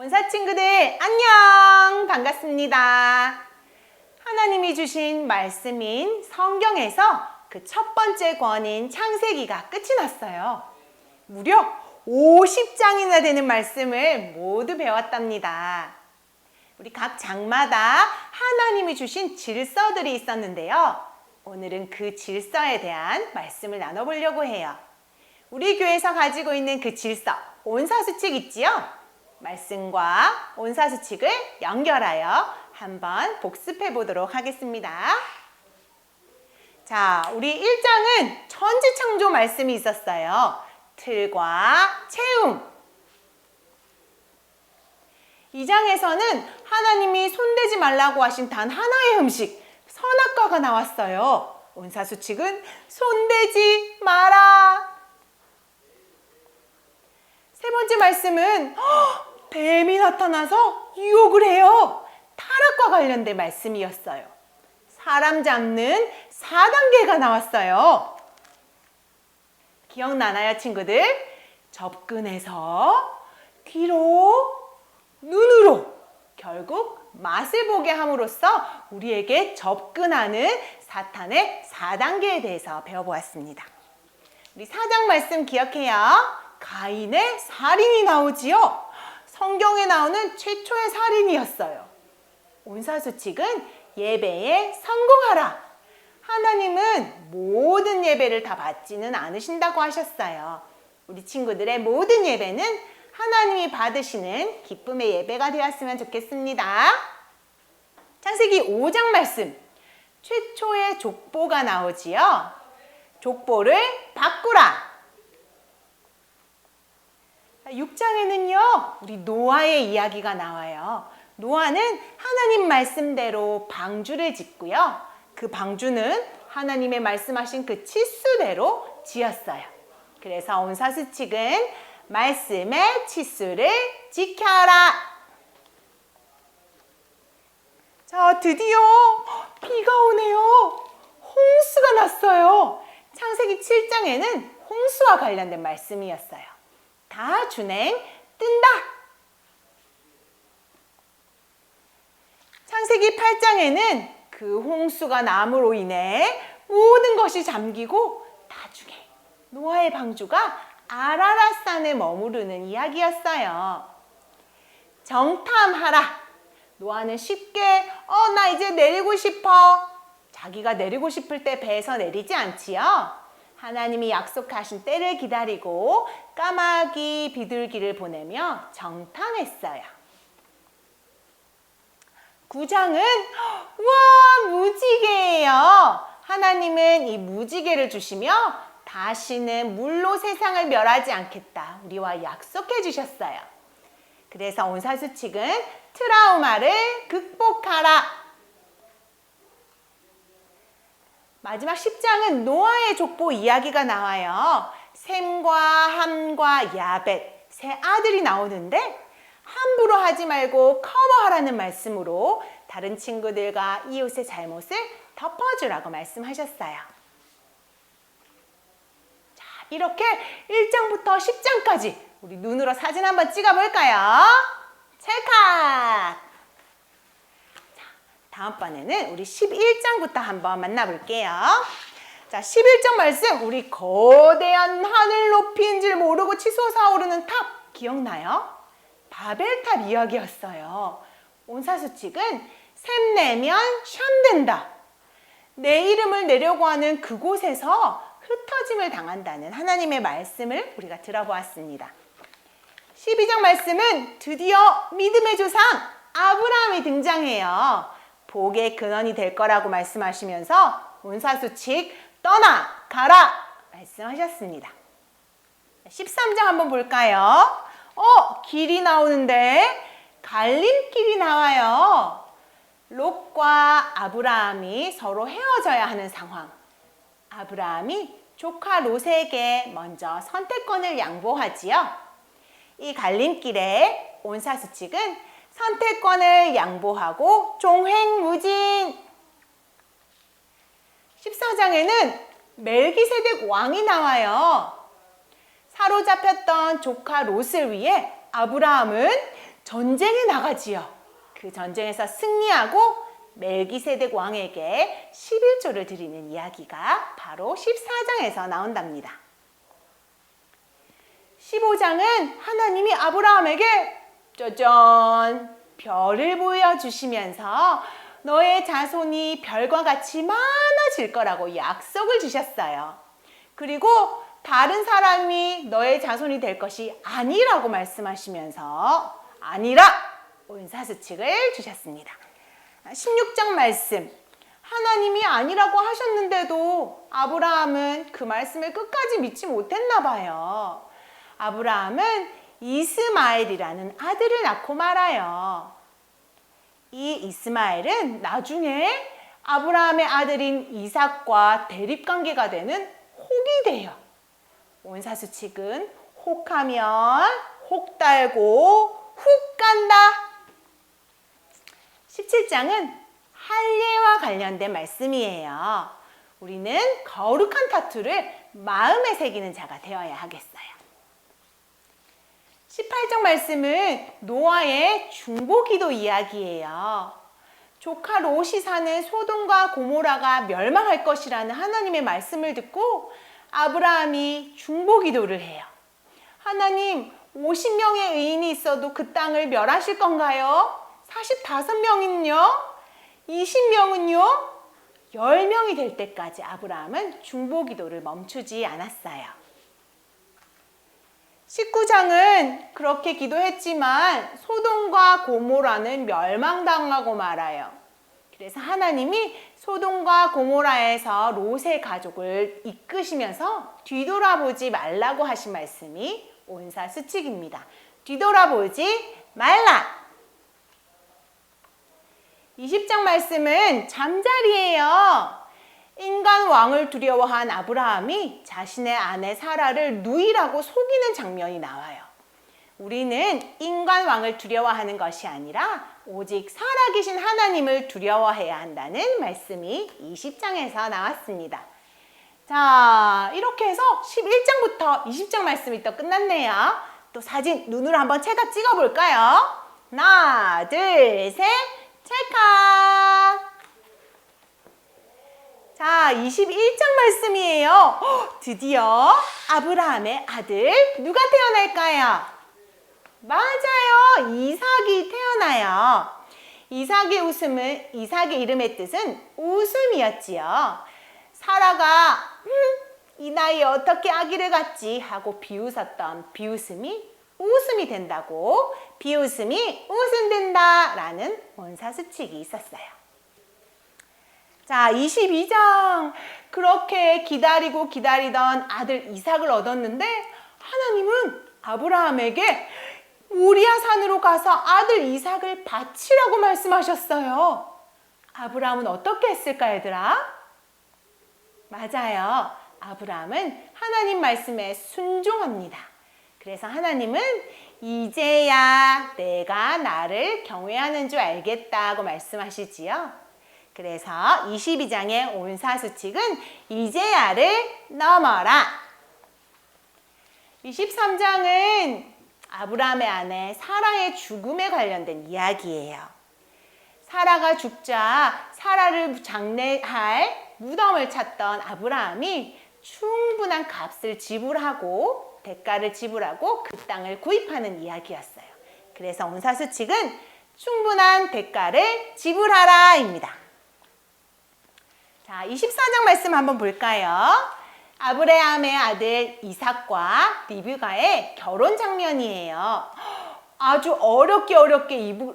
원사 친구들 안녕! 반갑습니다. 하나님이 주신 말씀인 성경에서 그 첫 번째 권인 창세기가 끝이 났어요. 무려 50장이나 되는 말씀을 모두 배웠답니다. 우리 각 장마다 하나님이 주신 질서들이 있었는데요. 오늘은 그 질서에 대한 말씀을 나눠보려고 해요. 우리 교회에서 가지고 있는 그 질서, 온사수칙 있지요? 말씀과 온사수칙을 연결하여 한번 복습해 보도록 하겠습니다. 자, 우리 1장은 천지창조 말씀이 있었어요. 틀과 채움. 2장에서는 하나님이 손대지 말라고 하신 단 하나의 음식, 선악과가 나왔어요. 온사수칙은 손대지 마라. 세 번째 말씀은 뱀이 나타나서 유혹을 해요. 타락과 관련된 말씀이었어요. 사람 잡는 4단계가 나왔어요. 기억나나요, 친구들? 접근해서 귀로, 눈으로 결국 맛을 보게 함으로써 우리에게 접근하는 사탄의 4단계에 대해서 배워보았습니다. 우리 4장 말씀 기억해요. 가인의 살인이 나오지요. 성경에 나오는 최초의 살인이었어요. 온사수칙은 예배에 성공하라. 하나님은 모든 예배를 다 받지는 않으신다고 하셨어요. 우리 친구들의 모든 예배는 하나님이 받으시는 기쁨의 예배가 되었으면 좋겠습니다. 창세기 5장 말씀. 최초의 족보가 나오지요. 족보를 바꾸라. 6장에는요, 우리 노아의 이야기가 나와요. 노아는 하나님 말씀대로 방주를 짓고요. 그 방주는 하나님의 말씀하신 그 치수대로 지었어요. 그래서 온사수칙은 말씀의 치수를 지켜라. 자, 드디어 비가 오네요. 홍수가 났어요. 창세기 7장에는 홍수와 관련된 말씀이었어요. 다 준행 뜬다. 창세기 8장에는 그 홍수가 남으로 인해 모든 것이 잠기고 나중에 노아의 방주가 아라랏산에 머무르는 이야기였어요. 정탐하라. 노아는 쉽게 나 이제 내리고 싶어. 자기가 내리고 싶을 때 배에서 내리지 않지요. 하나님이 약속하신 때를 기다리고 까마귀, 비둘기를 보내며 정탐했어요. 9장은 우와, 무지개예요. 하나님은 이 무지개를 주시며 다시는 물로 세상을 멸하지 않겠다. 우리와 약속해 주셨어요. 그래서 온사수칙은 트라우마를 극복하라. 마지막 10장은 노아의 족보 이야기가 나와요. 셈과 함과 야벳, 세 아들이 나오는데 함부로 하지 말고 커버하라는 말씀으로 다른 친구들과 이웃의 잘못을 덮어주라고 말씀하셨어요. 자, 이렇게 1장부터 10장까지 우리 눈으로 사진 한번 찍어볼까요? 찰칵! 다음번에는 우리 11장부터 한번 만나볼게요. 자, 11장 말씀, 우리 거대한 하늘 높이인 줄 모르고 치솟아오르는 탑 기억나요? 바벨탑 이야기였어요. 온사수칙은 셈 내면 샴 된다. 내 이름을 내려고 하는 그곳에서 흩어짐을 당한다는 하나님의 말씀을 우리가 들어보았습니다. 12장 말씀은 드디어 믿음의 조상 아브라함이 등장해요. 복의 근원이 될 거라고 말씀하시면서 온사수칙 떠나 가라 말씀하셨습니다. 13장 한번 볼까요? 길이 나오는데 갈림길이 나와요. 롯과 아브라함이 서로 헤어져야 하는 상황. 아브라함이 조카 롯에게 먼저 선택권을 양보하지요. 이 갈림길에 온사수칙은 선택권을 양보하고 종횡무진. 14장에는 멜기세덱 왕이 나와요. 사로잡혔던 조카 롯을 위해 아브라함은 전쟁에 나가지요. 그 전쟁에서 승리하고 멜기세덱 왕에게 11조를 드리는 이야기가 바로 14장에서 나온답니다. 15장은 하나님이 아브라함에게 짜잔 별을 보여주시면서 너의 자손이 별과 같이 많아질 거라고 약속을 주셨어요. 그리고 다른 사람이 너의 자손이 될 것이 아니라고 말씀하시면서 아니라 온사수칙을 주셨습니다. 16장 말씀, 하나님이 아니라고 하셨는데도 아브라함은 그 말씀을 끝까지 믿지 못했나 봐요. 아브라함은 이스마엘이라는 아들을 낳고 말아요. 이 이스마엘은 나중에 아브라함의 아들인 이삭과 대립관계가 되는 혹이 돼요. 온사수칙은 혹하면 혹 달고 훅 간다. 17장은 할례와 관련된 말씀이에요. 우리는 거룩한 타투를 마음에 새기는 자가 되어야 하겠어요. 18장 말씀은 노아의 중보기도 이야기예요. 조카 롯이 사는 소돔과 고모라가 멸망할 것이라는 하나님의 말씀을 듣고 아브라함이 중보기도를 해요. 하나님, 50명의 의인이 있어도 그 땅을 멸하실 건가요? 45명은요? 20명은요? 10명이 될 때까지 아브라함은 중보기도를 멈추지 않았어요. 19장은 그렇게 기도했지만 소돔과 고모라는 멸망당하고 말아요. 그래서 하나님이 소돔과 고모라에서 롯의 가족을 이끄시면서 뒤돌아보지 말라고 하신 말씀이 온사수칙입니다. 뒤돌아보지 말라. 20장 말씀은 잠자리예요. 인간 왕을 두려워한 아브라함이 자신의 아내 사라를 누이라고 속이는 장면이 나와요. 우리는 인간 왕을 두려워하는 것이 아니라 오직 살아계신 하나님을 두려워해야 한다는 말씀이 20장에서 나왔습니다. 자, 이렇게 해서 11장부터 20장 말씀이 또 끝났네요. 또 사진 눈으로 한번 찰칵 찍어볼까요? 하나, 둘, 셋, 찰칵! 자, 21장 말씀이에요. 드디어 아브라함의 아들 누가 태어날까요? 맞아요. 이삭이 태어나요. 이삭의 이름의 뜻은 웃음이었지요. 사라가 이 나이에 어떻게 아기를 갖지 하고 비웃었던 비웃음이 웃음이 된다고, 비웃음이 웃음된다 라는 원사수칙이 있었어요. 자, 22장. 그렇게 기다리던 아들 이삭을 얻었는데 하나님은 아브라함에게 모리아 산으로 가서 아들 이삭을 바치라고 말씀하셨어요. 아브라함은 어떻게 했을까, 얘들아? 맞아요. 아브라함은 하나님 말씀에 순종합니다. 그래서 하나님은 이제야 내가 나를 경외하는 줄 알겠다고 말씀하시지요. 그래서 22장의 온사수칙은 이제야를 넘어라. 23장은 아브라함의 아내 사라의 죽음에 관련된 이야기예요. 사라가 죽자 사라를 장례할 무덤을 찾던 아브라함이 충분한 값을 지불하고 대가를 지불하고 그 땅을 구입하는 이야기였어요. 그래서 온사수칙은 충분한 대가를 지불하라입니다. 자, 24장 말씀 한번 볼까요? 아브라함의 아들 이삭과 리브가의 결혼 장면이에요. 아주 어렵게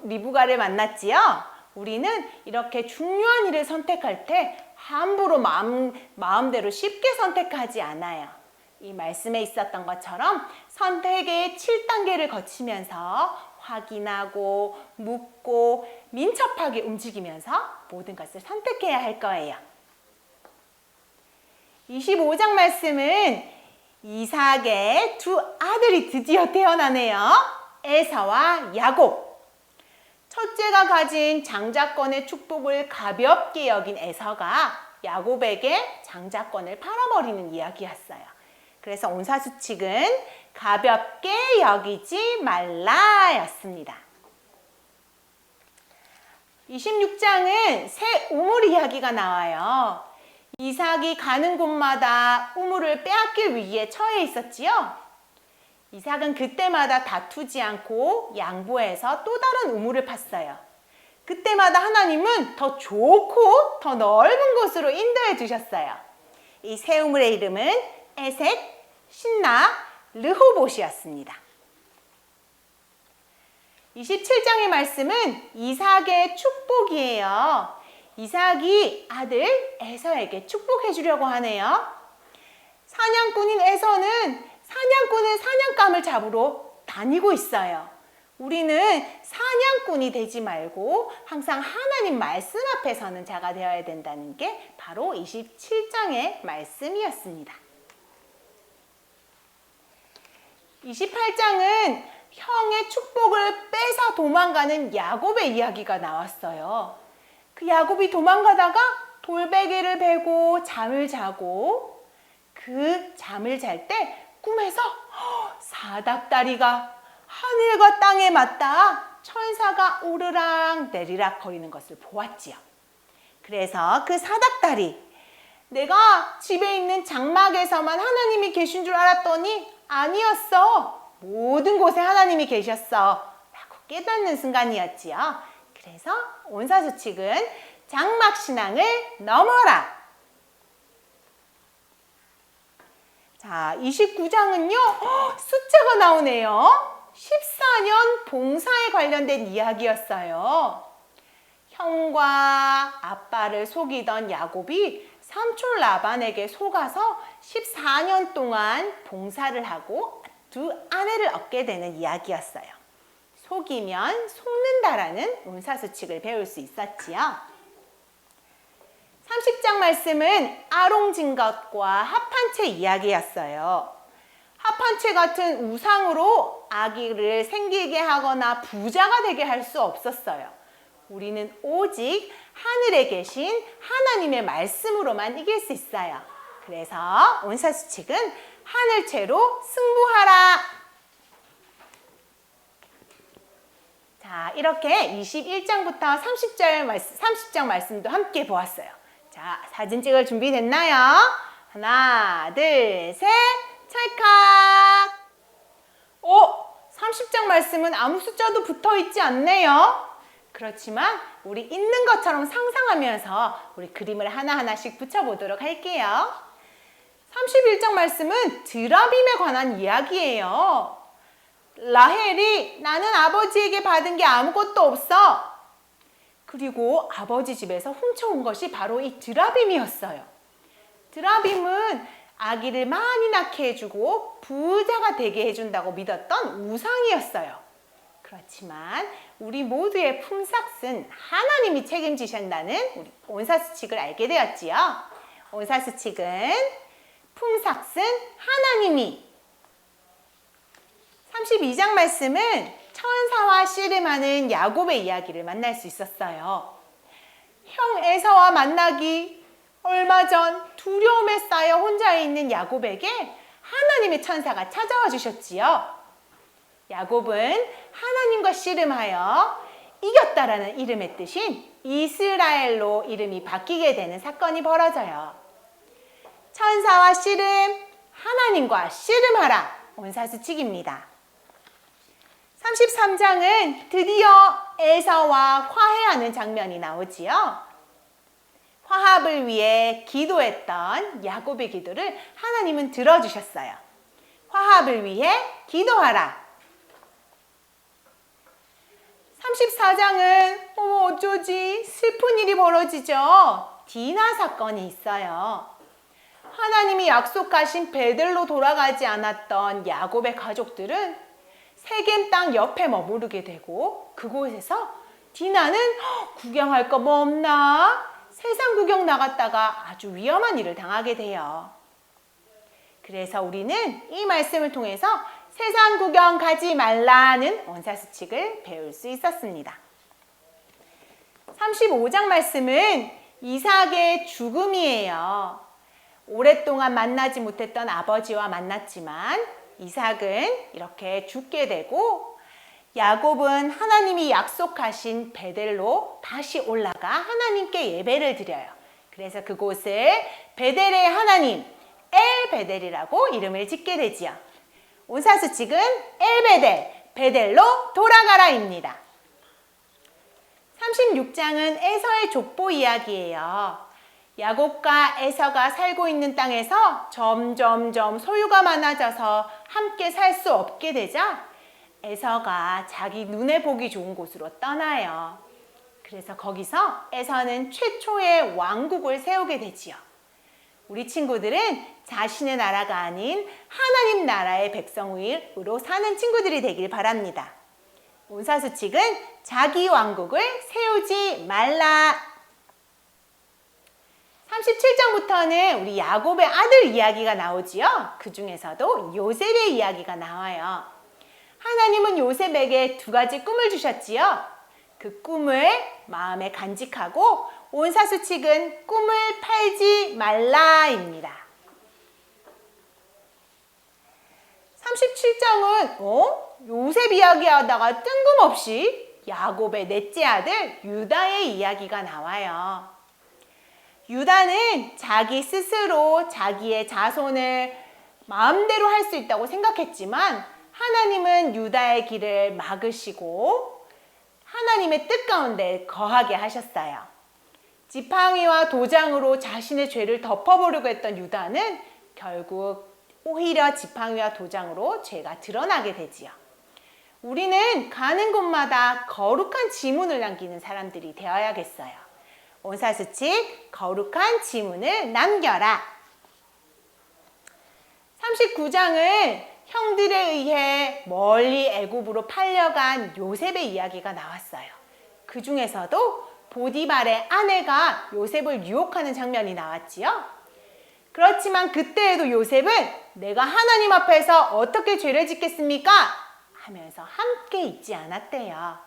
리브가를 만났지요. 우리는 이렇게 중요한 일을 선택할 때 함부로 마음대로 쉽게 선택하지 않아요. 이 말씀에 있었던 것처럼 선택의 7단계를 거치면서 확인하고 묻고 민첩하게 움직이면서 모든 것을 선택해야 할 거예요. 25장 말씀은 이삭의 두 아들이 드디어 태어나네요. 에사와 야곱. 첫째가 가진 장자권의 축복을 가볍게 여긴 에서가 야곱에게 장자권을 팔아버리는 이야기였어요. 그래서 온사수칙은 가볍게 여기지 말라 였습니다. 26장은 새 우물 이야기가 나와요. 이삭이 가는 곳마다 우물을 빼앗길 위기에 처해 있었지요. 이삭은 그때마다 다투지 않고 양보해서 또 다른 우물을 팠어요. 그때마다 하나님은 더 좋고 더 넓은 곳으로 인도해 주셨어요. 이 새 우물의 이름은 에색, 신나, 르호봇이었습니다. 27장의 말씀은 이삭의 축복이에요. 이삭이 아들 에서에게 축복해 주려고 하네요. 사냥꾼인 에서는 사냥감을 잡으러 다니고 있어요. 우리는 사냥꾼이 되지 말고 항상 하나님 말씀 앞에 서는 자가 되어야 된다는 게 바로 27장의 말씀이었습니다. 28장은 형의 축복을 뺏어 도망가는 야곱의 이야기가 나왔어요. 그 야곱이 도망가다가 돌베개를 베고 잠을 자고 그 잠을 잘 때 꿈에서 사닥다리가 하늘과 땅에 맞닿아 천사가 오르락 내리락 거리는 것을 보았지요. 그래서 그 사닥다리, 내가 집에 있는 장막에서만 하나님이 계신 줄 알았더니 아니었어. 모든 곳에 하나님이 계셨어. 라고 깨닫는 순간이었지요. 그래서 온사수칙은 장막신앙을 넘어라. 자, 29장은요, 숫자가 나오네요. 14년 봉사에 관련된 이야기였어요. 형과 아빠를 속이던 야곱이 삼촌 라반에게 속아서 14년 동안 봉사를 하고 두 아내를 얻게 되는 이야기였어요. 속이면 속는다라는 온사수칙을 배울 수 있었지요. 30장 말씀은 아롱진것과 합한채 이야기였어요. 합한채 같은 우상으로 아기를 생기게 하거나 부자가 되게 할 수 없었어요. 우리는 오직 하늘에 계신 하나님의 말씀으로만 이길 수 있어요. 그래서 온사수칙은 하늘채로 승부하라. 자, 이렇게 21장부터 30장 말씀도 함께 보았어요. 자, 사진 찍을 준비 됐나요? 하나, 둘, 셋, 찰칵! 30장 말씀은 아무 숫자도 붙어 있지 않네요. 그렇지만 우리 있는 것처럼 상상하면서 우리 그림을 하나하나씩 붙여보도록 할게요. 31장 말씀은 드라빔에 관한 이야기예요. 라헬이 나는 아버지에게 받은 게 아무것도 없어. 그리고 아버지 집에서 훔쳐온 것이 바로 이 드라빔이었어요. 드라빔은 아기를 많이 낳게 해주고 부자가 되게 해준다고 믿었던 우상이었어요. 그렇지만 우리 모두의 품삯은 하나님이 책임지신다는 우리 온사수칙을 알게 되었지요. 온사수칙은 품삯은 하나님이. 32장 말씀은 천사와 씨름하는 야곱의 이야기를 만날 수 있었어요. 형 에서와 만나기 얼마 전 두려움에 쌓여 혼자 있는 야곱에게 하나님의 천사가 찾아와 주셨지요. 야곱은 하나님과 씨름하여 이겼다라는 이름의 뜻인 이스라엘로 이름이 바뀌게 되는 사건이 벌어져요. 천사와 씨름, 하나님과 씨름하라. 온사수칙입니다. 33장은 드디어 에서와 화해하는 장면이 나오지요. 화합을 위해 기도했던 야곱의 기도를 하나님은 들어주셨어요. 화합을 위해 기도하라. 34장은 어쩌지 슬픈 일이 벌어지죠. 디나 사건이 있어요. 하나님이 약속하신 베들로 돌아가지 않았던 야곱의 가족들은 세겜 땅 옆에 머무르게 되고 그곳에서 디나는 구경할 거 뭐 없나? 세상 구경 나갔다가 아주 위험한 일을 당하게 돼요. 그래서 우리는 이 말씀을 통해서 세상 구경 가지 말라는 온사수칙을 배울 수 있었습니다. 35장 말씀은 이삭의 죽음이에요. 오랫동안 만나지 못했던 아버지와 만났지만 이삭은 이렇게 죽게 되고 야곱은 하나님이 약속하신 베델로 다시 올라가 하나님께 예배를 드려요. 그래서 그곳을 베델의 하나님 엘 베델이라고 이름을 짓게 되지요. 온사수칙은 엘 베델, 베델로 돌아가라입니다. 36장은 에서의 족보 이야기예요. 야곱과 에서가 살고 있는 땅에서 점점점 소유가 많아져서 함께 살 수 없게 되자 에서가 자기 눈에 보기 좋은 곳으로 떠나요. 그래서 거기서 에서는 최초의 왕국을 세우게 되지요. 우리 친구들은 자신의 나라가 아닌 하나님 나라의 백성으로 사는 친구들이 되길 바랍니다. 온사수칙은 자기 왕국을 세우지 말라. 37장부터는 우리 야곱의 아들 이야기가 나오지요. 그 중에서도 요셉의 이야기가 나와요. 하나님은 요셉에게 두 가지 꿈을 주셨지요. 그 꿈을 마음에 간직하고 온사수칙은 꿈을 팔지 말라입니다. 37장은 요셉 이야기하다가 뜬금없이 야곱의 넷째 아들 유다의 이야기가 나와요. 유다는 자기 스스로 자기의 자손을 마음대로 할 수 있다고 생각했지만 하나님은 유다의 길을 막으시고 하나님의 뜻 가운데 거하게 하셨어요. 지팡이와 도장으로 자신의 죄를 덮어보려고 했던 유다는 결국 오히려 지팡이와 도장으로 죄가 드러나게 되지요. 우리는 가는 곳마다 거룩한 지문을 남기는 사람들이 되어야겠어요. 온사수칙 거룩한 지문을 남겨라. 39장은 형들에 의해 멀리 애굽으로 팔려간 요셉의 이야기가 나왔어요. 그 중에서도 보디발의 아내가 요셉을 유혹하는 장면이 나왔지요. 그렇지만 그때에도 요셉은 내가 하나님 앞에서 어떻게 죄를 짓겠습니까? 하면서 함께 있지 않았대요.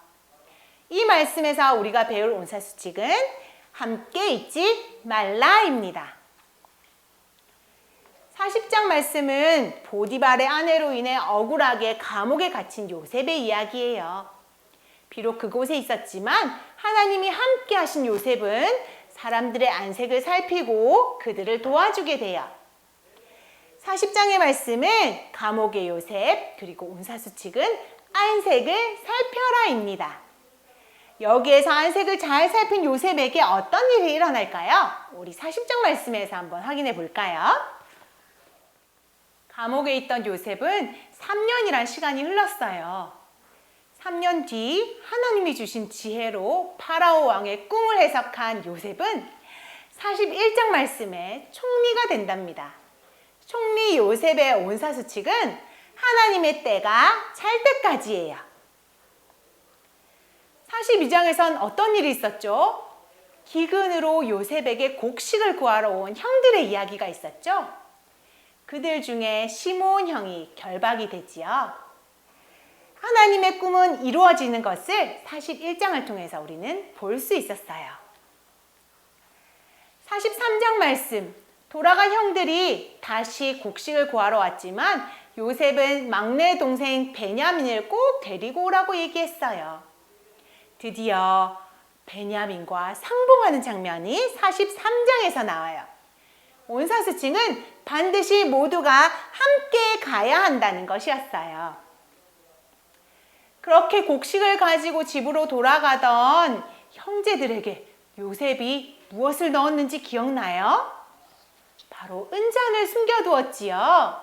이 말씀에서 우리가 배울 온사수칙은 함께 있지 말라입니다. 40장 말씀은 보디발의 아내로 인해 억울하게 감옥에 갇힌 요셉의 이야기예요. 비록 그곳에 있었지만 하나님이 함께 하신 요셉은 사람들의 안색을 살피고 그들을 도와주게 돼요. 40장의 말씀은 감옥의 요셉 그리고 온사수칙은 안색을 살펴라입니다. 여기에서 안색을 잘 살핀 요셉에게 어떤 일이 일어날까요? 우리 40장 말씀에서 한번 확인해 볼까요? 감옥에 있던 요셉은 3년이란 시간이 흘렀어요. 3년 뒤 하나님이 주신 지혜로 파라오 왕의 꿈을 해석한 요셉은 41장 말씀에 총리가 된답니다. 총리 요셉의 온사수칙은 하나님의 때가 찰 때까지예요. 42장에선 어떤 일이 있었죠? 기근으로 요셉에게 곡식을 구하러 온 형들의 이야기가 있었죠. 그들 중에 시므온 형이 결박이 되지요. 하나님의 꿈은 이루어지는 것을 41장을 통해서 우리는 볼 수 있었어요. 43장 말씀, 돌아간 형들이 다시 곡식을 구하러 왔지만 요셉은 막내 동생 베냐민을 꼭 데리고 오라고 얘기했어요. 드디어 베냐민과 상봉하는 장면이 43장에서 나와요. 온사수칙은 반드시 모두가 함께 가야 한다는 것이었어요. 그렇게 곡식을 가지고 집으로 돌아가던 형제들에게 요셉이 무엇을 넣었는지 기억나요? 바로 은잔을 숨겨두었지요.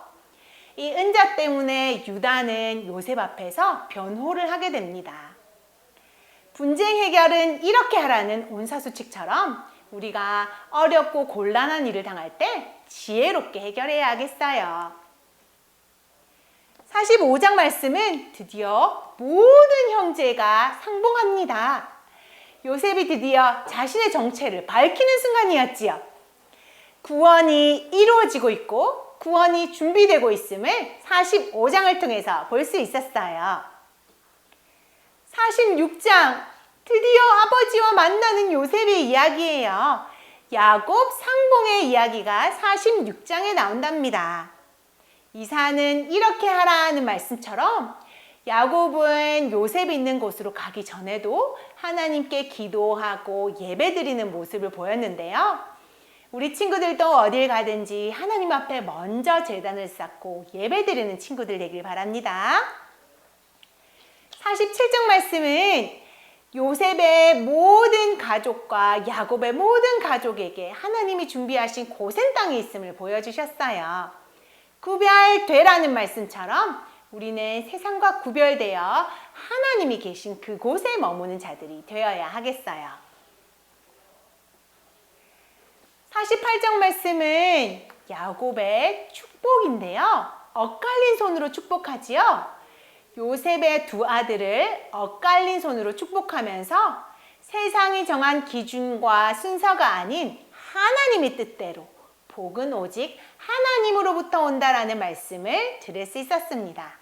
이 은자 때문에 유다는 요셉 앞에서 변호를 하게 됩니다. 분쟁 해결은 이렇게 하라는 온사수칙처럼 우리가 어렵고 곤란한 일을 당할 때 지혜롭게 해결해야 하겠어요. 45장 말씀은 드디어 모든 형제가 상봉합니다. 요셉이 드디어 자신의 정체를 밝히는 순간이었지요. 구원이 이루어지고 있고 구원이 준비되고 있음을 45장을 통해서 볼 수 있었어요. 46장, 드디어 아버지와 만나는 요셉의 이야기예요. 야곱 상봉의 이야기가 46장에 나온답니다. 이사는 이렇게 하라는 말씀처럼 야곱은 요셉이 있는 곳으로 가기 전에도 하나님께 기도하고 예배드리는 모습을 보였는데요. 우리 친구들도 어딜 가든지 하나님 앞에 먼저 제단을 쌓고 예배드리는 친구들 되길 바랍니다. 47장 말씀은 요셉의 모든 가족과 야곱의 모든 가족에게 하나님이 준비하신 고센 땅이 있음을 보여주셨어요. 구별되라는 말씀처럼 우리는 세상과 구별되어 하나님이 계신 그곳에 머무는 자들이 되어야 하겠어요. 48장 말씀은 야곱의 축복인데요. 엇갈린 손으로 축복하지요. 요셉의 두 아들을 엇갈린 손으로 축복하면서 세상이 정한 기준과 순서가 아닌 하나님의 뜻대로 복은 오직 하나님으로부터 온다라는 말씀을 들을 수 있었습니다.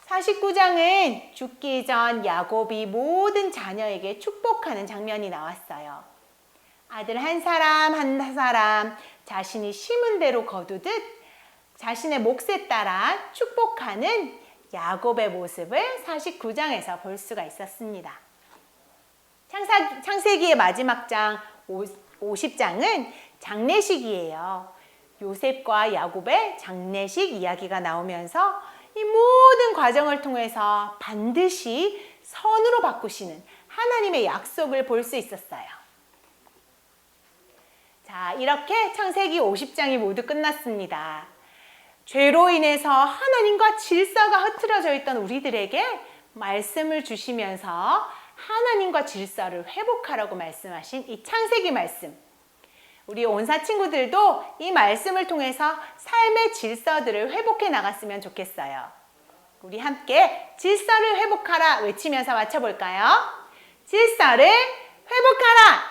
49장은 죽기 전 야곱이 모든 자녀에게 축복하는 장면이 나왔어요. 아들 한 사람 한 사람 자신이 심은 대로 거두듯 자신의 몫에 따라 축복하는 야곱의 모습을 49장에서 볼 수가 있었습니다. 창세기의 마지막 장 50장은 장례식이에요. 요셉과 야곱의 장례식 이야기가 나오면서 이 모든 과정을 통해서 반드시 선으로 바꾸시는 하나님의 약속을 볼 수 있었어요. 자, 이렇게 창세기 50장이 모두 끝났습니다. 죄로 인해서 하나님과 질서가 흐트러져 있던 우리들에게 말씀을 주시면서 하나님과 질서를 회복하라고 말씀하신 이 창세기 말씀. 우리 온사 친구들도 이 말씀을 통해서 삶의 질서들을 회복해 나갔으면 좋겠어요. 우리 함께 질서를 회복하라 외치면서 맞춰볼까요? 질서를 회복하라!